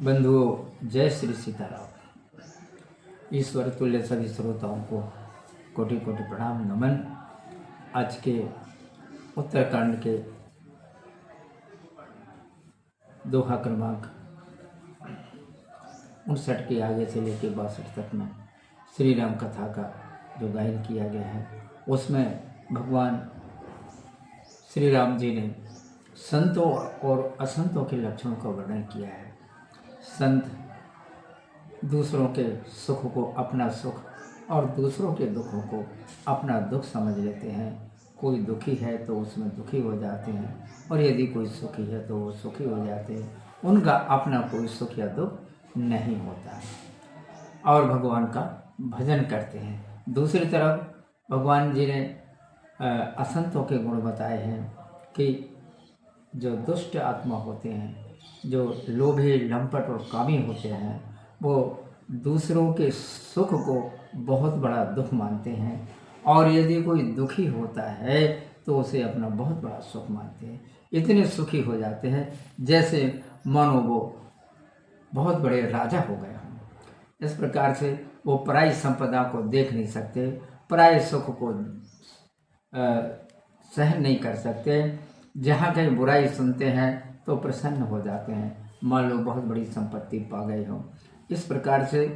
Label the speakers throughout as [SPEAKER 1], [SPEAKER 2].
[SPEAKER 1] बंधुओं, जय श्री सीताराम। ईश्वर तुल्य सभी श्रोताओं को कोटि कोटि प्रणाम नमन। आज के उत्तरकांड के दोहा क्रमांक 59 के आगे से लेकर 62 तक में श्री राम कथा का जो गायन किया गया है, उसमें भगवान श्री राम जी ने संतों और असंतों के लक्षणों का वर्णन किया है। संत दूसरों के सुख को अपना सुख और दूसरों के दुखों को अपना दुख समझ लेते हैं। कोई दुखी है तो उसमें दुखी हो जाते हैं, और यदि कोई सुखी है तो वो सुखी हो जाते हैं। उनका अपना कोई सुख या दुख नहीं होता है और भगवान का भजन करते हैं। दूसरी तरफ भगवान जी ने असंतों के गुण बताए हैं कि जो दुष्ट आत्मा होते हैं, जो लोभी लंपट और कामी होते हैं, वो दूसरों के सुख को बहुत बड़ा दुख मानते हैं, और यदि कोई दुखी होता है तो उसे अपना बहुत बड़ा सुख मानते हैं। इतने सुखी हो जाते हैं जैसे मानो वो बहुत बड़े राजा हो गए हों। इस प्रकार से वो पराई संपदा को देख नहीं सकते, पराये सुख को सहन नहीं कर सकते। जहाँ कहीं बुराई सुनते हैं तो प्रसन्न हो जाते हैं, मान लो बहुत बड़ी संपत्ति पा गए हो। इस प्रकार से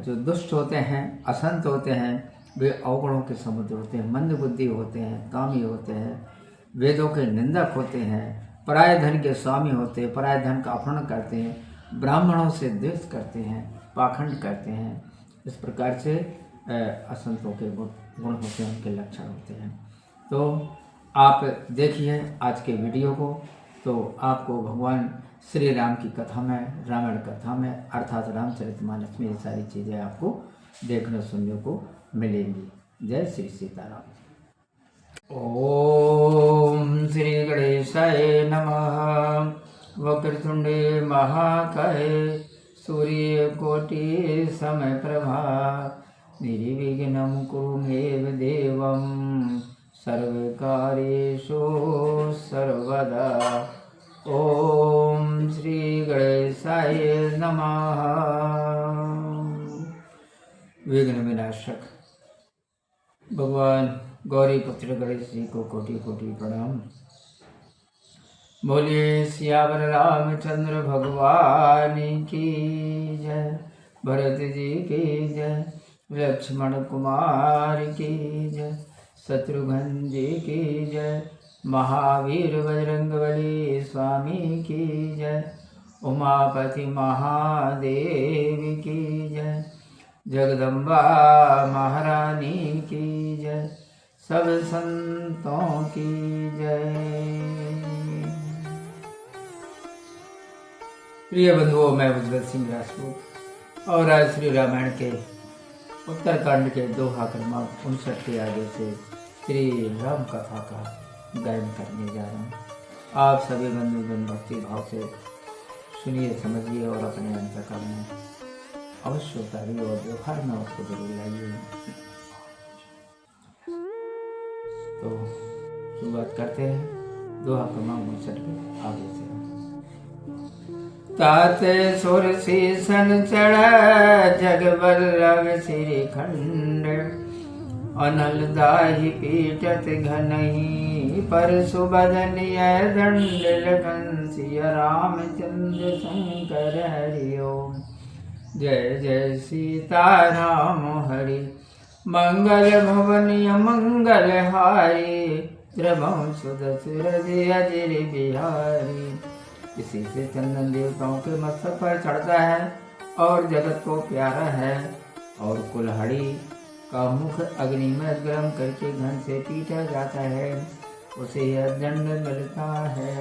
[SPEAKER 1] जो दुष्ट होते हैं, असंत होते हैं, वे अवगुणों के समुद्र होते हैं, मंद बुद्धि होते हैं, कामी होते हैं, वेदों के निंदक होते हैं, पराये धन के स्वामी होते हैं, पराये धन का अपहरण करते हैं, ब्राह्मणों से द्वेष करते हैं, पाखंड करते हैं। इस प्रकार से असंतों के गुण होते हैं, उनके लक्षण होते हैं। तो आप देखिए आज के वीडियो को, तो आपको भगवान श्री राम की कथा में, रामायण कथा में अर्थात रामचरितमानस में ये सारी चीज़ें आपको देखने सुनने को मिलेंगी। जय श्री सीताराम। ओम श्री गणेशाय नमः। वक्रतुंडे महाकाय सूर्यकोटि समप्रभा निर्विघ्नं कुरु मे देवं सर्वकार्येषु सर्वदा। ओम श्री गणेशाय नमः। विघ्न विनाशक भगवान गौरी पुत्र गणेश जी को कोटि कोटि प्रणाम। बोलिए सियावर रामचंद्र भगवान की जय, भरत जी की जय, लक्ष्मण कुमार की जय, शत्रुघ्न जी की जय, महावीर बजरंगबली स्वामी की जय, उमापति महादेव की जय, जगदम्बा महारानी की जय, सब संतों की जय। प्रिय बंधुओं, मैं उज्जवल सिंह राजपूत और आज श्री रामायण के उत्तरकांड के दोहा क्रमांक 59 के आगे से श्री राम कथा का गायन करने जा रहा हूँ। आप सभी बंधुगण भक्ति भाव से सुनिए, समझिए और अपने अंतःकरण में अवश्य उतारिए और व्यवहार में उसको जरूर लाइए। तो शुरुआत करते हैं दोहा क्रमांक 59 के आगे से। ताते सुर सीसन चढ़ा जग वल्लभ श्रीखंड, अनल दाहि पीटत घनई पर सुबदनिय दंड, लखन सिया रामचंद्र शंकर हरि ओम। जय जय सीताराम हरि, मंगल भवनीय मंगल हारी, त्रिभुवन सुदसुर अजिर बिहारी। इसी से चंदन देवताओं के मस्तक पर चढ़ता है और जगत को प्यारा है, और कुल्हाड़ी का मुख अग्नि में गर्म करके घन से पीटा जाता है, उसे यह दंड मिलता है।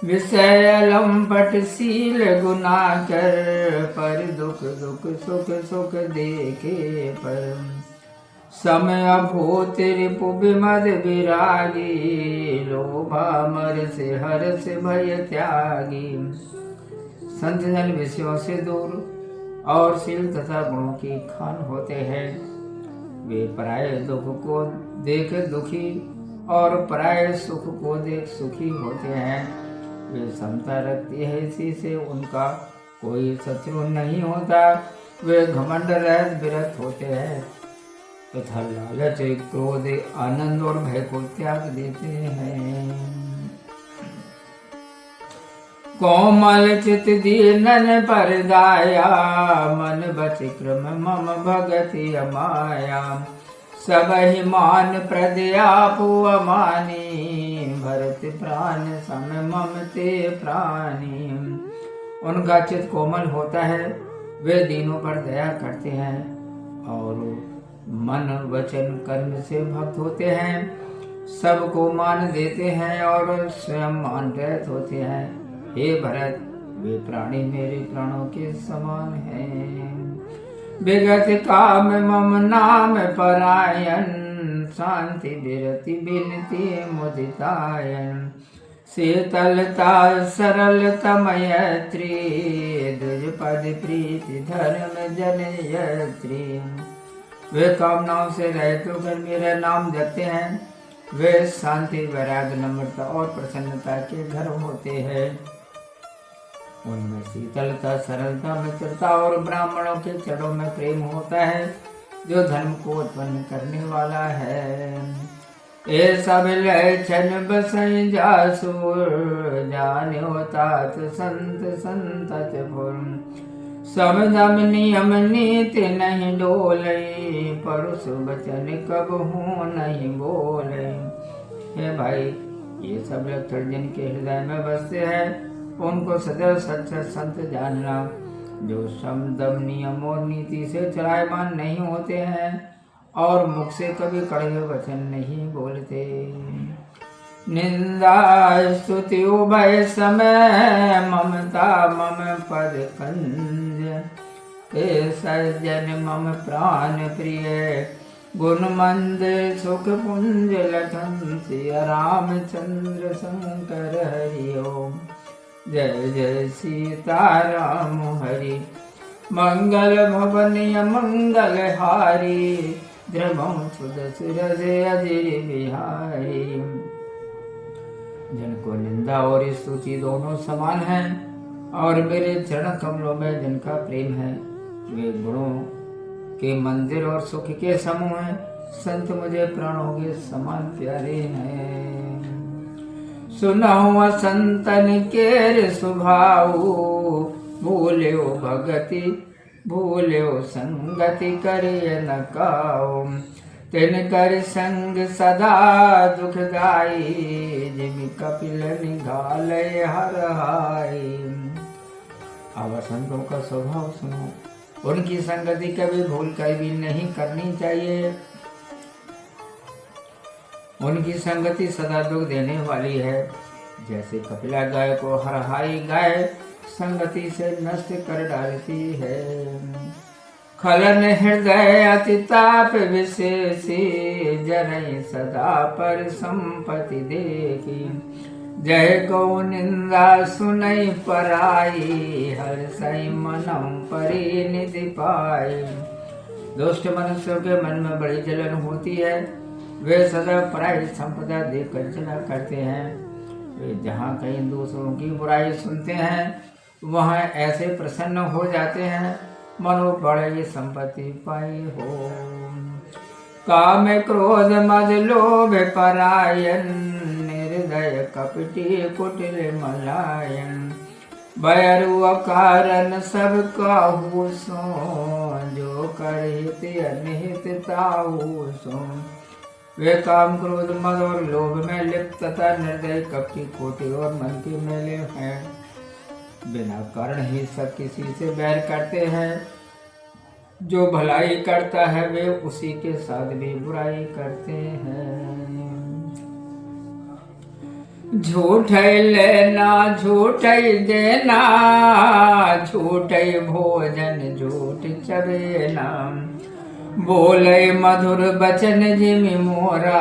[SPEAKER 1] विषय लंपट सील गुना कर, पर दुख दुख सुख सुख देखे पर, समय अभूत रिपु विमद विरागी, लोभा मर से हर से भय त्यागी। संत जन विषयों से दूर और शील तथा गुणों की खान होते हैं। वे पराये दुख को देख दुखी और पराये सुख को देख सुखी होते हैं। वे समता रखती है, इसी से उनका कोई शत्रु नहीं होता। वे घमंड रहित विरत होते हैं तथा लालच, क्रोध, आनंद और भय को त्याग देते हैं। कोमल चित दीनन पर दाया, मन बच क्रम मम भगति अमाया। सब ही मान प्रदया पुअमानी, भरत प्राण सम मम ते प्राणी। उनका चित कोमल होता है, वे दीनों पर दया करते हैं और मन वचन कर्म से भक्त होते हैं। सबको मान देते हैं और स्वयं मान रहित होते हैं। हे भरत, वे प्राणी मेरे प्राणों के समान हैं। विगत काम मम नाम परायण, शांति विरति बिनती मुदितायन। शीतलता सरलता मैत्री, द्विजपद प्रीति धर्म जनयत्री। वे कामनाओं से रहित होकर मेरा नाम जपते हैं। वे शांति, वैराग्य, नम्रता और प्रसन्नता के घर होते हैं। उनमें शीतलता, सरलता, मित्रता और ब्राह्मणों के चरणों में प्रेम होता है, जो धर्म को उत्पन्न करने वाला है। ये सब लक्षण बसई जासुर, जान्यो तात संत संतत फुर। समदम नियम नीति नहीं डोले, परुष वचन कबहू नहीं बोले। हे भाई, ये सब लक्षण जिनके हृदय में बसते हैं, उनको सदैव सच्चा संत जानना, जो समदम नियम और नीति से चलायमान नहीं होते हैं और मुख से कभी कड़वे वचन नहीं बोलते। निंदा स्तुति उभय समय, ममता मम पद कंज। हे सज्जन मम प्राण प्रिय, गुणमंद सुख पुंज लखन। सिया रामचंद्र शंकर हरि ओम। जय जय सीताराम हरि। मंगल भवनीय मंगल हारी, द्रवम सुद सुरज अजय बिहारी। जिनको निंदा और स्तुति दोनों समान हैं और मेरे चरण कमलों में जिनका प्रेम है, वे गुणों के मंदिर और सुख के समूह हैं। संत मुझे प्राणों के समान प्यारे हैं। सुनहुआ संतन के स्वभाव, भूल्यो भगति भूल्यो संगति करिय न काऊ। तिनकर संग सदा दुखदाई, जिमि कपिल निघालय हर हाय। अब संतों का स्वभाव सुनो, उनकी संगति कभी भूल कर भी नहीं करनी चाहिए। उनकी संगति सदा दुख देने वाली है। जैसे कपिला गाय को हरहाई गाय संगति से नष्ट कर डालती है। खलन हृदय अति ताप विशेषी, जनई सदा पर संपत्ति देखी। जय गौ निंदा सुनई पराई, हर सई मनम परिनिधि पाई। दुष्ट मनुष्यों के मन में बड़ी जलन होती है, वे सदा पराई संपदा देखकर जला करते हैं। वे जहाँ कहीं दूसरों की बुराई सुनते हैं, वहाँ ऐसे प्रसन्न हो जाते हैं मनो बड़े संपत्ति पाई हो। काम क्रोध मद लोभ परायण, निर्दय कपटी कुटिल मलायन। बैरु कारण सब काहू सो, जो करहित अनहित ताहू सो। वे काम क्रोध मद और लोभ में लिप्त तथा निर्दय कपटी खोटे और मन के मेले हैं। बिना कारण ही सब किसी से बैर करते हैं। जो भलाई करता है वे उसी के साथ भी बुराई करते हैं। झूठ लेना झूठ देना, झूठ भोजन झूठ चबेना। बोले मधुर बचन जिमि मोरा,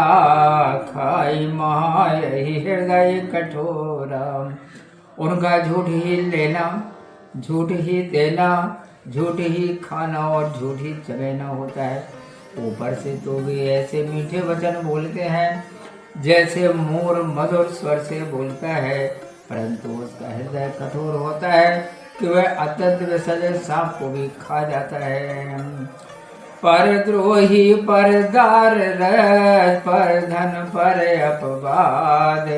[SPEAKER 1] खाई महाय हृदय कठोरा। उनका झूठ ही लेना, झूठ ही देना, झूठ ही खाना और झूठ ही चबेना होता है। ऊपर से तो वे ऐसे मीठे वचन बोलते हैं जैसे मोर मधुर स्वर से बोलता है, परंतु उसका हृदय कठोर होता है कि वह अत्यंत विसर्जन सांप को भी खा जाता है। पर द्रोही पर दार रस, पर धन पर अपवाद,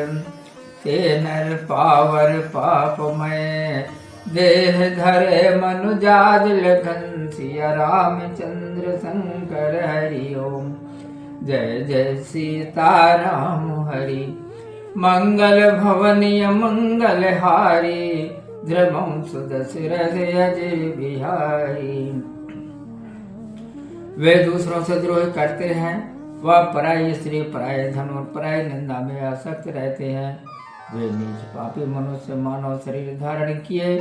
[SPEAKER 1] ते नर पावर पापमय, देह धरे मनुजाद लखन सिया रामचंद्र शंकर हरि ओम। जय जय सीताराम हरि, मंगल भवनीय मंगल हारी, ध्रुवं सुदशरथ अजय बिहारी। वे दूसरों से द्रोह करते हैं, वह पराई स्त्री, पराय धन और पराय निंदा में आसक्त रहते हैं। वे नीच पापी मनुष्य मानव शरीर धारण किए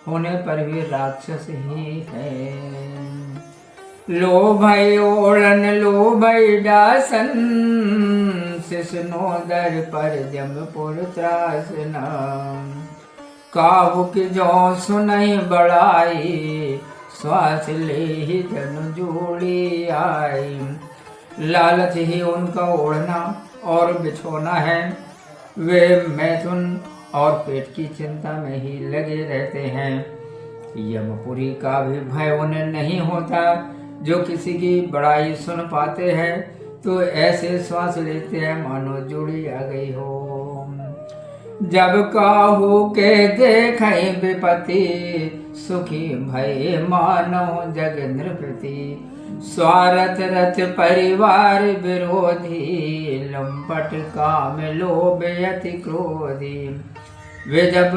[SPEAKER 1] होने पर भी राक्षस ही है। लोभय ओढ़न लोभय दासन, शिष्णोदर पर जमपुर त्रासना, काहू की जो सुनई बड़ाई, श्वास ले ही जन जोड़ी आई। लालच ही उनका ओढ़ना और बिछोना है, वे मैथुन और पेट की चिंता में ही लगे रहते हैं। यमपुरी का भी भय उन्हें नहीं होता, जो किसी की बड़ाई सुन पाते हैं तो ऐसे श्वास लेते हैं मानो जोड़ी आ गई हो। जब काहू के देखे विपत्ति, सुखी भय मानो जग नृपति, स्वार्थ रथ परिवार विरोधी, लंपट काम लोभ अति क्रोधी। वे जब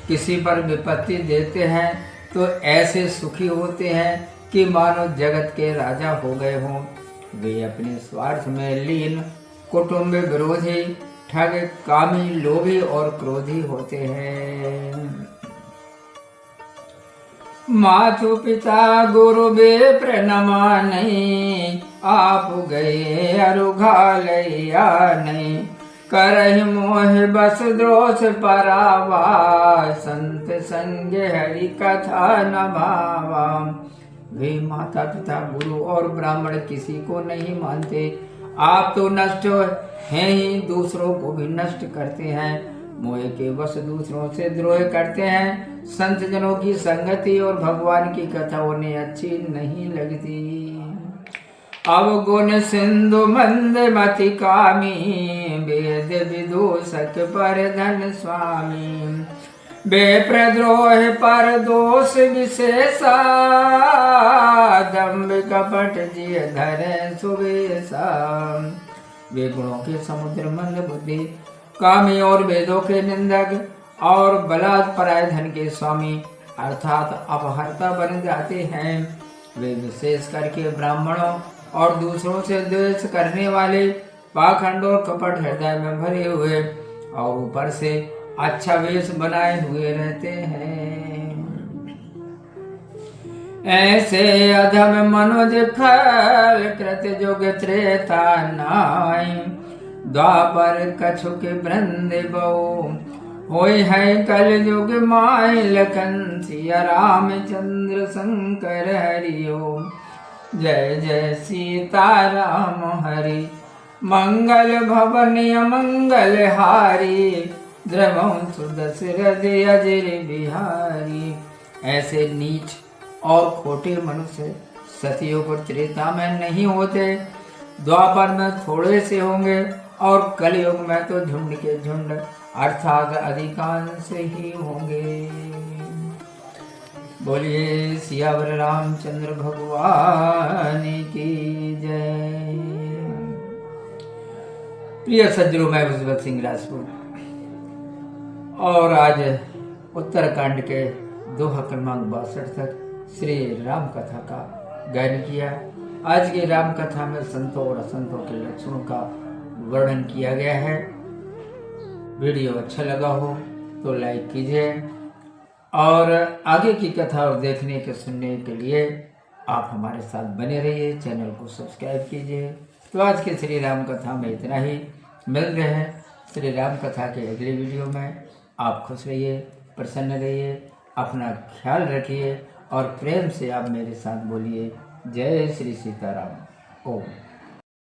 [SPEAKER 1] किसी पर विपत्ति देते हैं तो ऐसे सुखी होते हैं कि मानो जगत के राजा हो गए हों। वे अपने स्वार्थ में लीन, कुटुंब विरोधी, ठग, कामी, लोभी और क्रोधी होते हैं। मातु पिता गुरु बे प्रणमाने, आप गए अरुघालैया नहीं, करहि मोह बस द्रोष परावा, संत संग हरि कथा न भावा। वे माता पिता गुरु और ब्राह्मण किसी को नहीं मानते। आप तो नष्ट हैं ही, दूसरों को भी नष्ट करते हैं। मोह के वश दूसरों से द्रोह करते हैं। संत जनों की संगति और भगवान की कथा उन्हें अच्छी नहीं लगती। अवगुण सिंधु मंद मति कामी, वेद विदूषक पर धन स्वामी, बेप्रद्रोह पर दोष विशेषा, दम्भ कपट जिय धरे सुवेशा। वे गुणों के समुद्र, मंद बुद्धि, कामी और वेदों के निंदक और बलात् पराय धन के स्वामी अर्थात अपहर्ता बन जाते हैं। वे विशेष करके ब्राह्मणों और दूसरों से द्वेष करने वाले, पाखंड और कपट हृदय में भरे हुए और ऊपर से अच्छा वेश बनाए हुए रहते हैं। ऐसे अधम मनुज खल कृत युग त्रेता नाय, द्वापर कछुक वृंद बहु, होय है कल युग माय, लखन सिया रामचंद्र शंकर हरि ओम। जय जय सीताराम हरि, मंगल भवनीय मंगल हारी, द्रवं सुदशरथ अजय बिहारी। ऐसे नीच और खोटे मनुष्य सतयुग और त्रेता में नहीं होते, द्वापर में थोड़े से होंगे और कलयुग में तो झुंड के झुंड अर्थात अधिकांश ही होंगे। बोलिए सियावर रामचंद्र भगवान की जय। प्रिय सज्जनों, मैं भगवत सिंह राजपूत और आज उत्तरकांड के दोहा क्रमांक 62 तक श्री राम कथा का गायन किया। आज की राम कथा में संतों और असंतों के लक्षणों का वर्णन किया गया है। वीडियो अच्छा लगा हो तो लाइक कीजिए और आगे की कथा और देखने के सुनने के लिए आप हमारे साथ बने रहिए, चैनल को सब्सक्राइब कीजिए। तो आज के श्री राम कथा में इतना ही। मिल रहे हैं श्री राम कथा के अगले वीडियो में। आप खुश रहिए, प्रसन्न रहिए, अपना ख्याल रखिए और प्रेम से आप मेरे साथ बोलिए जय श्री सीताराम। ओम।